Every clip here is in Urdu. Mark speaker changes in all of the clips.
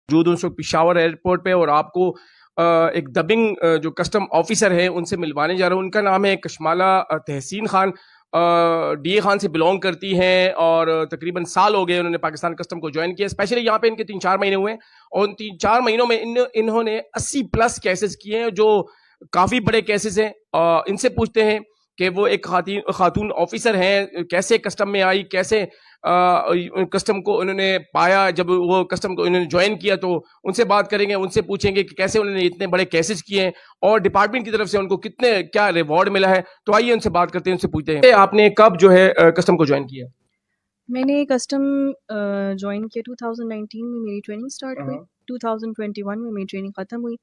Speaker 1: موجود اس وقت پشاور ایئرپورٹ پہ، اور آپ کو ایک دبنگ جو کسٹم آفیسر ہیں ان سے ملوانے جا رہا ہوں. ان کا نام ہے کشمالہ تحسین خان، ڈی اے خان سے بلونگ کرتی ہیں، اور تقریباً سال ہو گئے انہوں نے پاکستان کسٹم کو جوائن کیا. اسپیشلی یہاں پہ ان کے 3-4 مہینے ہوئے ہیں، اور ان 3-4 مہینوں میں انہوں نے 80+ کیسز کیے ہیں، جو کافی بڑے کیسز ہیں. ان سے پوچھتے ہیں کہ وہ ایک خاتون آفیسر ہیں، کیسے کسٹم میں آئی، کیسے کسٹم کو انہوں نے پایا، جب وہ کسٹم کو انہوں نے جوائن کیا. تو ان سے بات کریں گے، ان سے پوچھیں گے کہ کیسے انہوں نے اتنے بڑے کیسز کیے ہیں، اور ڈپارٹمنٹ کی طرف سے ان کو کتنے کیا ریوارڈ ملا ہے. تو آئیے ان سے بات کرتے ہیں، ان سے پوچھتے ہیں آپ نے کب جو ہے کسٹم کو جوائن کیا؟
Speaker 2: میں نے کسٹم جوائن کیا 2019 میں، میری ٹریننگ سٹارٹ ہوئی. 2021 میں میری ٹریننگ ختم ہوئی،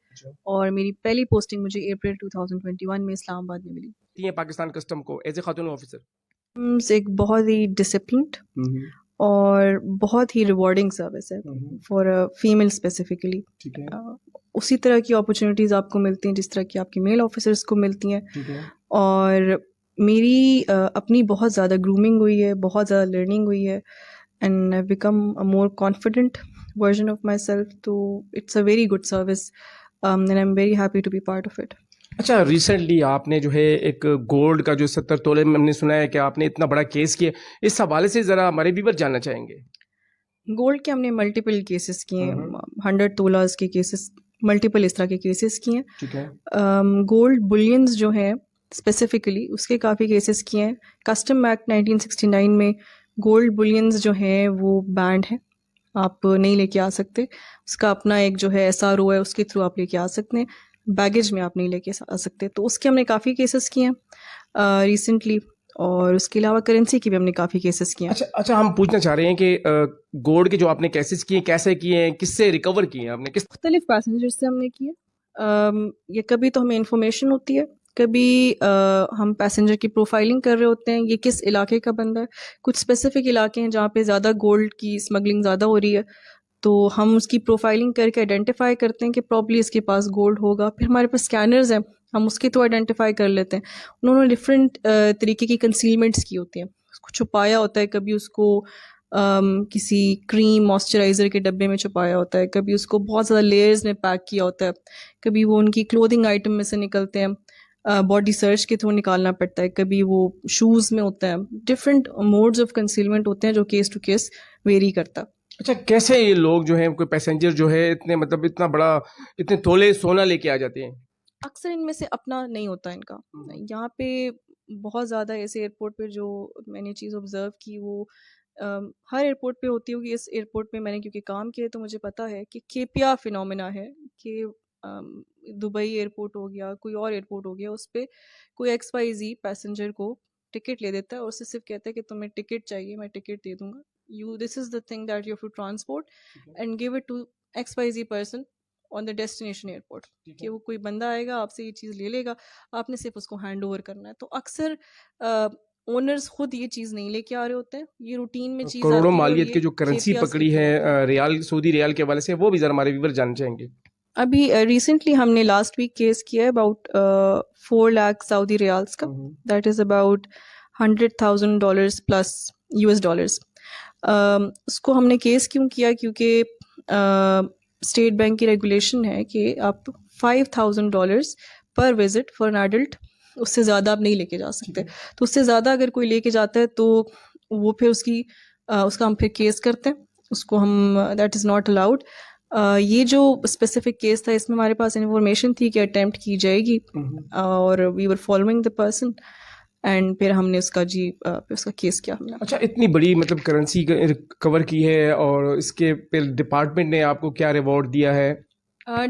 Speaker 2: اور میری پہلی پوسٹنگ مجھے اپریل 2021 میں اسلام آباد میں ملی.
Speaker 1: پاکستان کسٹم کو ایز اے خاتون آفیسر
Speaker 2: ایک بہت ہی ڈسپلنڈ اور بہت ہی ریوارڈنگ سروس ہے فار فیمیل اسپیسیفکلی. اسی طرح کی اپرچونیٹیز آپ کو ملتی ہیں جس طرح کی آپ کی میل آفیسرس کو ملتی ہیں. اور میری اپنی بہت زیادہ گرومنگ ہوئی ہے، بہت زیادہ لرننگ ہوئی ہے، and I become a more confident version of مائی سیلف. تو it's a very good service and I am very happy to be part of it.
Speaker 1: اچھا، ریسنٹلی آپ نے جو ہے ایک گولڈ کا جو 70 تولے میں ہم نے سنا ہے کہ آپ نے اتنا بڑا کیس کیا، اس حوالے سے ذرا ہمارے ویور جاننا چاہیں گے.
Speaker 2: گولڈ کے ہم نے ملٹیپل کیسز کیے ہیں، 100 تولاز کے کیسز، ملٹیپل اس طرح کے کیسز کیے ہیں. گولڈ بلینز جو ہیں اسپیسیفکلی اس کے کافی کیسز کیے ہیں. کسٹم ایکٹ 1969 میں گولڈ بلینز جو ہیں وہ بینڈ ہیں، آپ نہیں لے کے آ سکتے. اس کا اپنا ایک جو ہے SRO ہے، اس کے تھرو آپ لے کے آ سکتے ہیں، بیگیج میں آپ نہیں لے کے آ سکتے. تو اس کے ہم نے کافی کیسز کیے ہیں ریسنٹلی، اور اس کے علاوہ کرنسی کی بھی ہم نے کافی کیسز کیے ہیں.
Speaker 1: اچھا ہم پوچھنا چاہ رہے ہیں کہ گولڈ کے جو آپ نے کیسز کیے کیسے کیے ہیں، کس سے ریکور کیے ہیں آپ نے؟ کس
Speaker 2: مختلف پیسنجر سے ہم نے کیے. یہ کبھی تو ہمیں انفارمیشن ہوتی ہے، کبھی ہم پیسنجر کی پروفائلنگ کر رہے ہوتے ہیں، یہ کس علاقے کا بندہ ہے. کچھ اسپیسیفک علاقے ہیں جہاں پہ زیادہ گولڈ کی اسمگلنگ زیادہ ہو رہی ہے، تو ہم اس کی پروفائلنگ کر کے آئیڈینٹیفائی کرتے ہیں کہ پراپرلی اس کے پاس گولڈ ہوگا. پھر ہمارے پاس اسکینرز ہیں، ہم اس کے تو آئیڈینٹیفائی کر لیتے ہیں. انہوں نے ڈفرینٹ طریقے کی کنسیلمنٹس کی ہوتی ہیں، اس کو چھپایا ہوتا ہے، کبھی اس کو کسی کریم موئسچرائزر کے ڈبے میں چھپایا ہوتا ہے، کبھی اس کو بہت زیادہ لیئرز میں پیک کیا ہوتا ہے، کبھی وہ ان کی کلودنگ آئٹم میں سے نکلتے ہیں، باڈی سرچ کے تھرو نکالنا پڑتا ہے، کبھی وہ شوز میں ہوتا ہے. ڈفرینٹ موڈز آف کنسیلمنٹ ہوتے ہیں جو کیس ٹو کیس ویری کرتا ہے.
Speaker 1: اچھا، کیسے یہ لوگ جو ہیں، کوئی پیسنجر جو ہے اتنے مطلب اتنا بڑا اتنے تولے سونا لے کے آ جاتے ہیں؟
Speaker 2: اکثر ان میں سے اپنا نہیں ہوتا ان کا. یہاں پہ بہت زیادہ ایسے ایئرپورٹ پہ جو میں نے چیز آبزرو کی، وہ ہر ایئرپورٹ پہ ہوتی ہوگی. اس ایئرپورٹ پہ میں نے کیونکہ کام کیا تو مجھے پتا ہے کہ کیپیا فینومینا ہے کہ دبئی ایئرپورٹ ہو گیا، کوئی اور ایئرپورٹ ہو گیا، اس پہ کوئی XYZ پیسنجر کو ٹکٹ لے دیتا ہے، اور اس سے صرف کہتا ہے کہ تمہیں ٹکٹ چاہیے، میں ٹکٹ دے دوں گا. This is the thing that you have to transport and give it to XYZ person on the destination airport. کہ وہ کوئی بندہ آئے گا، آپ سے یہ چیز لے لے گا، آپ نے صرف اس کو ہینڈ اوور کرنا ہے. تو اکثر اونرز خود یہ چیز نہیں لے کے آ رہے ہوتے ہیں، یہ روٹین میں چیز
Speaker 1: کروڑوں مالیت کی جو کرنسی پکڑی ہے ریال، سعودی ریال کے حوالے سے، وہ بھی ذرا ہمارے ویور جاننا چاہیں گے.
Speaker 2: ابھی ریسنٹلی ہم نے لاسٹ ویک کیس کیا ہے اباؤٹ 4 لاکھ سعودی ریالس کا. That is about $100,000 plus US. اس کو ہم نے کیس کیوں کیا؟ کیونکہ اسٹیٹ بینک کی ریگولیشن ہے کہ آپ $5,000 پر وزٹ فار این ایڈلٹ، اس سے زیادہ آپ نہیں لے کے جا سکتے. تو اس سے زیادہ اگر کوئی لے کے جاتا ہے تو وہ پھر اس کا ہم پھر کیس کرتے ہیں، اس کو ہم دیٹ از ناٹ الاؤڈ. یہ جو اسپیسیفک کیس تھا، اس میں ہمارے پاس انفارمیشن تھی کہ اٹیمپٹ کی جائے گی، اور وی ور فالوئنگ دا پرسن، اینڈ پھر ہم نے اس کا اس کا کیس کیا ہم نے.
Speaker 1: اچھا، اتنی بڑی مطلب کرنسی کور کی ہے، اور اس کے پھر ڈپارٹمنٹ نے آپ کو کیا ریوارڈ دیا ہے؟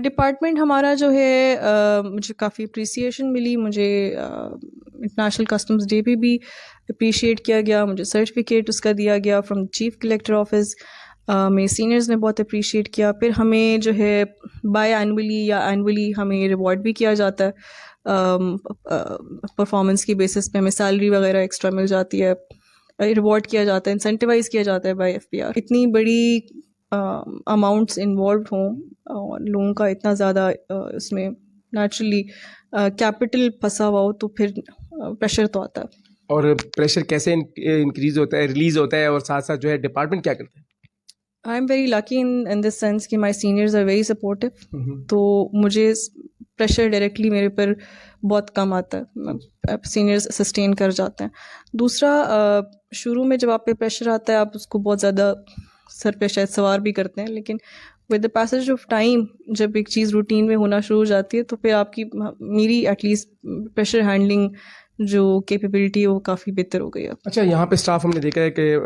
Speaker 2: ڈپارٹمنٹ ہمارا جو ہے مجھے کافی اپریسیشن ملی. مجھے انٹرنیشنل کسٹمز ڈے پہ بھی اپریشیٹ کیا گیا، مجھے سرٹیفکیٹ اس کا دیا گیا فرام چیف کلیکٹر آفس. میرے سینئرز نے بہت اپریشیٹ کیا. پھر ہمیں جو ہے بائی اینولی یا اینولی ہمیں ریوارڈ بھی کیا جاتا ہے پرفارمنس کی بیسس پہ. ہمیں سیلری وغیرہ ایکسٹرا مل جاتی ہے، ریوارڈ کیا جاتا ہے، انسینٹیوائز کیا جاتا ہے بائی FPR. اتنی بڑی اماؤنٹس انوالوڈ ہوں اور لوگوں کا اتنا زیادہ اس میں نیچرلی کیپٹل پھنسا ہوا ہو تو پھر پریشر تو آتا ہے.
Speaker 1: اور پریشر کیسے انکریز ہوتا ہے، ریلیز ہوتا ہے، اور ساتھ ساتھ جو ہے ڈپارٹمنٹ کیا کرتا ہے؟
Speaker 2: آئی am very lucky in this sense کہ مائی سینئرز آر ویری سپورٹیو. تو مجھے پریشر ڈائریکٹلی میرے پر بہت کم آتا ہے, سینئرز سسٹین کر جاتے ہیں. دوسرا, شروع میں جب آپ پہ پریشر آتا ہے آپ اس کو بہت زیادہ سر پہ شاید سوار بھی کرتے ہیں, لیکن with the passage of time جب ایک چیز روٹین میں ہونا شروع ہو جاتی ہے تو پھر آپ کی, میری ایٹ لیسٹ پریشر ہینڈلنگ جو کیپیبلٹی ہے وہ کافی بہتر ہو گئی ہے.
Speaker 1: اچھا, یہاں پہ اسٹاف ہم نے دیکھا ہے کہ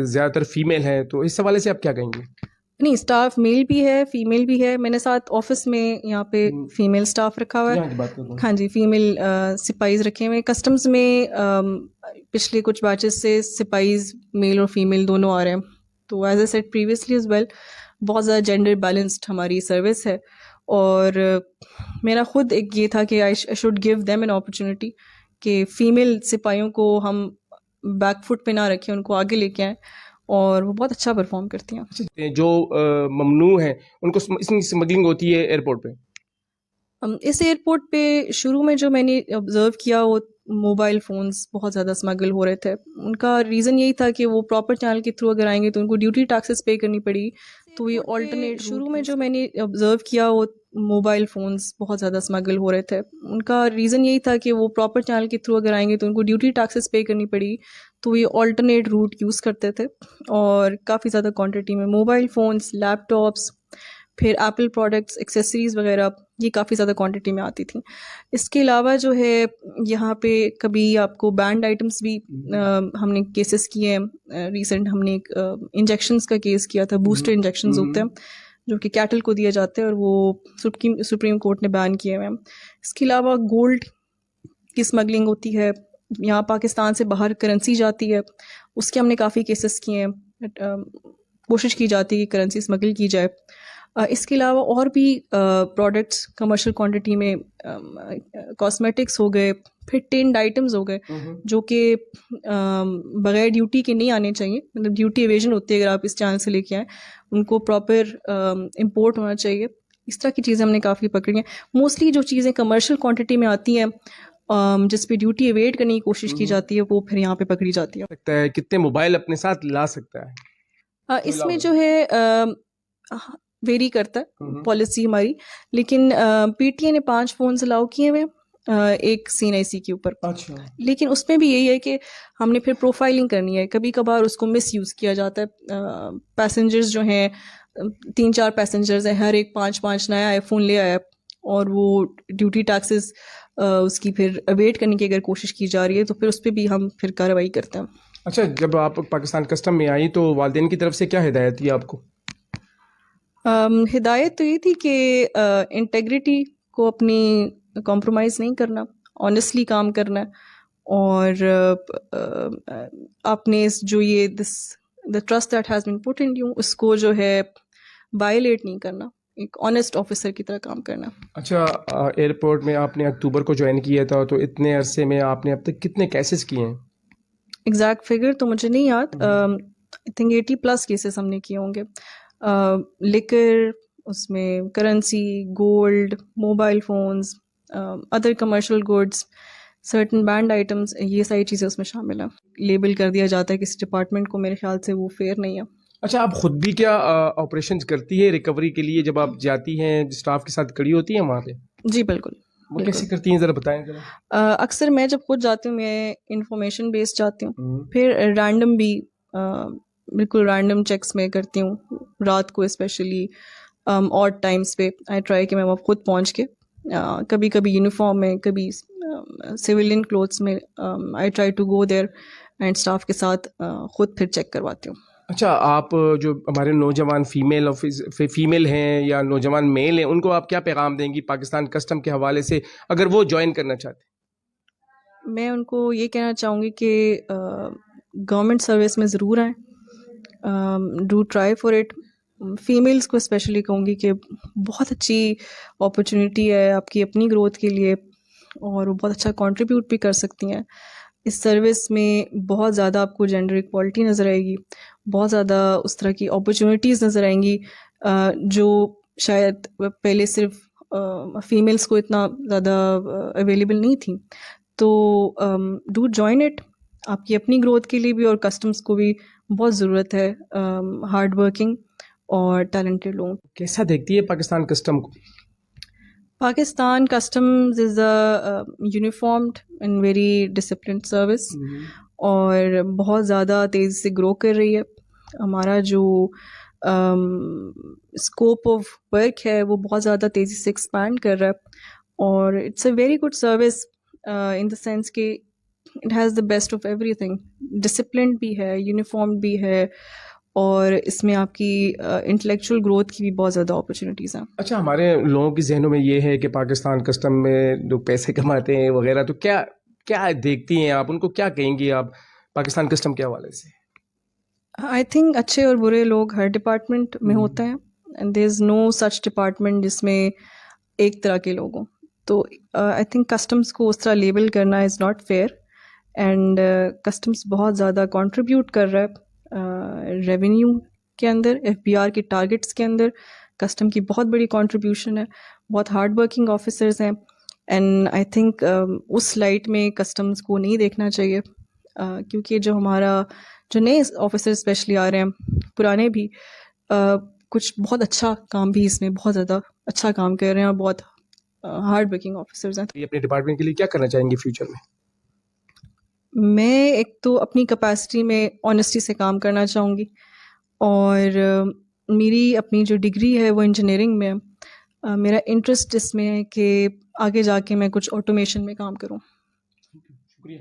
Speaker 1: زیادہ تر فیمیل ہیں, تو اس حوالے سے آپ کیا کہیں گے؟
Speaker 2: نہیں, اسٹاف میل بھی ہے فیمیل بھی ہے. میں نے ساتھ آفس میں یہاں پہ فیمیل اسٹاف رکھا ہوا ہے. ہاں جی, فیمیل سپائیز رکھے ہوئے. کسٹمز میں پچھلے کچھ بیچز سے سپائیز میل اور فیمیل دونوں آ رہے ہیں. تو as I said previously as well, بہت زیادہ جینڈر بیلنسڈ ہماری سروس ہے. اور میرا خود ایک یہ تھا کہ I should give them an opportunity کہ فیمیل سپاہیوں کو ہم بیک فٹ پہ نہ رکھیں, ان کو آگے لے کے آئیں, اور وہ بہت اچھا پرفارم کرتی ہیں.
Speaker 1: جو ممنوع ہیں ان کو اسمگلنگ ہوتی ہے ایئرپورٹ پہ.
Speaker 2: اس ایئرپورٹ پہ شروع میں جو میں نے آبزرو کیا وہ موبائل فونز بہت زیادہ اسمگل ہو رہے تھے. ان کا ریزن یہی تھا کہ وہ پراپر چینل کے تھرو اگر آئیں گے تو ان کو ڈیوٹی ٹیکسز پے کرنی پڑی. تو یہ آلٹرنیٹ, شروع میں جو میں نے آبزرو کیا وہ موبائل فونز بہت زیادہ اسمگل ہو رہے تھے. ان کا ریزن یہی تھا کہ وہ پراپر چینل کے تھرو اگر آئیں گے تو ان کو ڈیوٹی ٹیکسز پے کرنی پڑی. تو یہ آلٹرنیٹ روٹ یوز کرتے تھے, اور کافی زیادہ کوانٹٹی میں موبائل فونز, لیپ ٹاپس, پھر ایپل پروڈکٹس, ایکسیسریز وغیرہ, یہ کافی زیادہ کوانٹٹی میں آتی تھیں. اس کے علاوہ جو ہے یہاں پہ کبھی آپ کو بینڈ آئٹمس بھی ہم نے کیسز کیے ہیں. ریسنٹ ہم نے ایک انجیکشنز کا کیس کیا تھا, بوسٹر انجیکشنز ہوتے ہیں جو کہ کیٹل کو دیا جاتے ہیں, اور وہ سپریم کورٹ نے بین کیے ہوئے ہیں. اس کے علاوہ گولڈ کی اسمگلنگ ہوتی ہے, یہاں پاکستان سے باہر کرنسی جاتی ہے, اس کے ہم نے کافی کیسز کیے ہیں. کوشش کی جاتی ہے کہ کرنسی اسمگل کی جائے. اس کے علاوہ اور بھی پروڈکٹس کمرشل کوانٹٹی میں, کاسمیٹکس ہو گئے, پھر ٹینڈ آئٹمز ہو گئے جو کہ بغیر ڈیوٹی کے نہیں آنے چاہیے. مطلب ڈیوٹی ایویژن ہوتی ہے اگر آپ اس چینل سے لے کے آئیں, ان کو پراپر امپورٹ ہونا چاہیے. اس طرح کی چیزیں ہم نے کافی پکڑی ہیں. موسٹلی جو چیزیں کمرشل کوانٹٹی میں آتی ہیں جس پہ ڈیوٹی ایویڈ کرنے کی کوشش کی جاتی ہے, وہ پھر یہاں پہ پکڑی جاتی
Speaker 1: ہے. کتنے موبائل اپنے ساتھ لا سکتا ہے
Speaker 2: اس میں جو ہے ویری کرتا ہے پالیسی ہماری, لیکن پی ٹی اے نے 5 فونز الاؤ کیے ہوئے ایک سین آئی سی کے اوپر. لیکن اس میں بھی یہی ہے کہ ہم نے پھر پروفائلنگ کرنی ہے. کبھی کبھار اس کو مس یوز کیا جاتا ہے. پیسنجرز جو ہیں 3-4 پیسنجرز ہیں, ہر ایک 5 نیا آئی فون لے آیا, اور وہ ڈیوٹی ٹیکسز اس کی پھر اویٹ کرنے کی اگر کوشش کی جا رہی ہے تو پھر اس پہ بھی ہم پھر کارروائی کرتے ہیں.
Speaker 1: اچھا, جب آپ پاکستان کسٹم میں آئی تو والدین کی طرف سے کیا ہدایت تھی آپ کو؟
Speaker 2: ہدایت تو یہ تھی کہ انٹیگریٹی کو اپنی کمپرومائز نہیں کرنا, آنیسٹلی کام کرنا, اور آپ نے جو یہ the trust that has been put in you, اس کو جو ہے وائلیٹ نہیں کرنا, ایک آنیسٹ آفیسر کی طرح کام کرنا.
Speaker 1: اچھا, ایئرپورٹ میں آپ نے اکتوبر کو جوائن کیا تھا, تو اتنے عرصے میں آپ نے اب تک کتنے کیسز کیے ہیں؟
Speaker 2: ایگزیکٹ فگر تو مجھے نہیں یاد, آئی تھنک 80+ کیسز ہم نے کیے ہوں گے. لیکر, اس میں currency, gold, mobile phones, other commercial goods, certain banned items, یہ ساری چیزیں اس میں شامل ہیں. لیبل کر دیا جاتا ہے کسی ڈپارٹمنٹ کو, میرے خیال سے وہ فیئر نہیں ہے.
Speaker 1: اچھا, آپ خود بھی کیا آپریشنز کرتی ہے ریکوری کے لیے جب آپ جاتی ہیں, اسٹاف کے ساتھ کھڑی ہوتی ہیں وہاں پہ؟
Speaker 2: جی بالکل.
Speaker 1: وہ کیسے کرتی ہیں ذرا بتائیں ذرا.
Speaker 2: اکثر میں جب خود جاتی ہوں میں انفارمیشن بیسڈ جاتی ہوں, پھر رینڈم بھی بالکل رینڈم چیکس میں کرتی ہوں. رات کو اسپیشلی آڈ ٹائمس پہ آئی ٹرائی کہ میں وہاں خود پہنچ کے, کبھی کبھی یونیفارم میں, کبھی سویلین کلوتھس میں, I try to go there and staff کے ساتھ خود پھر چیک کرواتی ہوں.
Speaker 1: اچھا, آپ جو ہمارے نوجوان فیمیل ہیں یا نوجوان میل ہیں, ان کو آپ کیا پیغام دیں گی پاکستان کسٹم کے حوالے سے اگر وہ جوائن کرنا چاہتے ہیں؟
Speaker 2: میں ان کو یہ کہنا چاہوں گی کہ گورنمنٹ سروس میں ضرور آئیں, do try for it. Families کو اسپیشلی کہوں گی کہ بہت اچھی اپرچونیٹی ہے آپ کی اپنی گروتھ کے لیے, اور وہ بہت اچھا کنٹریبیوٹ بھی کر سکتی ہیں. اس سروس میں بہت زیادہ آپ کو جینڈر ایکوالٹی نظر آئے گی, بہت زیادہ اس طرح کی اپرچونیٹیز نظر آئیں گی جو شاید پہلے صرف فیمیلس کو اتنا زیادہ اویلیبل نہیں تھیں. تو ڈو جوائن اٹ, آپ کی اپنی گروتھ کے لیے بھی اور کسٹمز کو بھی بہت ضرورت ہے ہارڈ ورکنگ اور ٹیلنٹڈ لوگوں.
Speaker 1: کیسا دیکھتی ہے پاکستان کسٹم کو؟
Speaker 2: Pakistan customs is a uniformed and very disciplined service اور بہت زیادہ تیزی سے گرو کر رہی ہے. ہمارا جو اسکوپ آف ورک ہے وہ بہت زیادہ تیزی سے ایکسپینڈ کر رہا ہے اور it's a very good service in the sense کہ it has the best of ایوری تھنگ. ڈسپلنڈ بھی ہے, یونیفارمڈ بھی ہے اور اس میں آپ کی انٹلیکچوئل گروتھ کی بھی بہت زیادہ اپرچونیٹیز ہیں.
Speaker 1: اچھا, ہمارے لوگوں کے ذہنوں میں یہ ہے کہ پاکستان کسٹم میں جو پیسے کماتے ہیں وغیرہ, تو کیا کیا دیکھتی ہیں آپ, ان کو کیا کہیں گی آپ پاکستان کسٹم کے حوالے سے؟
Speaker 2: آئی تھنک اچھے اور برے لوگ ہر ڈپارٹمنٹ میں ہوتے ہیں and there is know such department جس میں ایک طرح کے لوگ ہوں. تو آئی تھنک کسٹمس کو اس طرح لیبل کرنا is not fair and customs بہت زیادہ کنٹریبیوٹ کر رہا ہے ریونیو کے اندر, ایف بی آر کے ٹارگیٹس کے اندر. کسٹم کی بہت بڑی کنٹریبیوشن ہے, بہت ہارڈ ورکنگ آفیسرز ہیں اینڈ آئی تھنک اس لائٹ میں کسٹمز کو نہیں دیکھنا چاہیے کیونکہ جو ہمارا جو نئے آفیسر اسپیشلی آ رہے ہیں, پرانے بھی کچھ بہت اچھا کام بھی اس میں بہت زیادہ اچھا کام کر رہے ہیں اور بہت ہارڈ ورکنگ آفیسرز ہیں.
Speaker 1: یہ اپنے ڈپارٹمنٹ کے لیے کیا کرنا چاہیں گے فیوچر میں؟
Speaker 2: میں ایک تو اپنی کیپیسٹی میں آنیسٹی سے کام کرنا چاہوں گی اور میری اپنی جو ڈگری ہے وہ انجینئرنگ میں ہے. میرا انٹرسٹ اس میں ہے کہ آگے جا کے میں کچھ آٹومیشن میں کام کروں.
Speaker 1: شکریہ.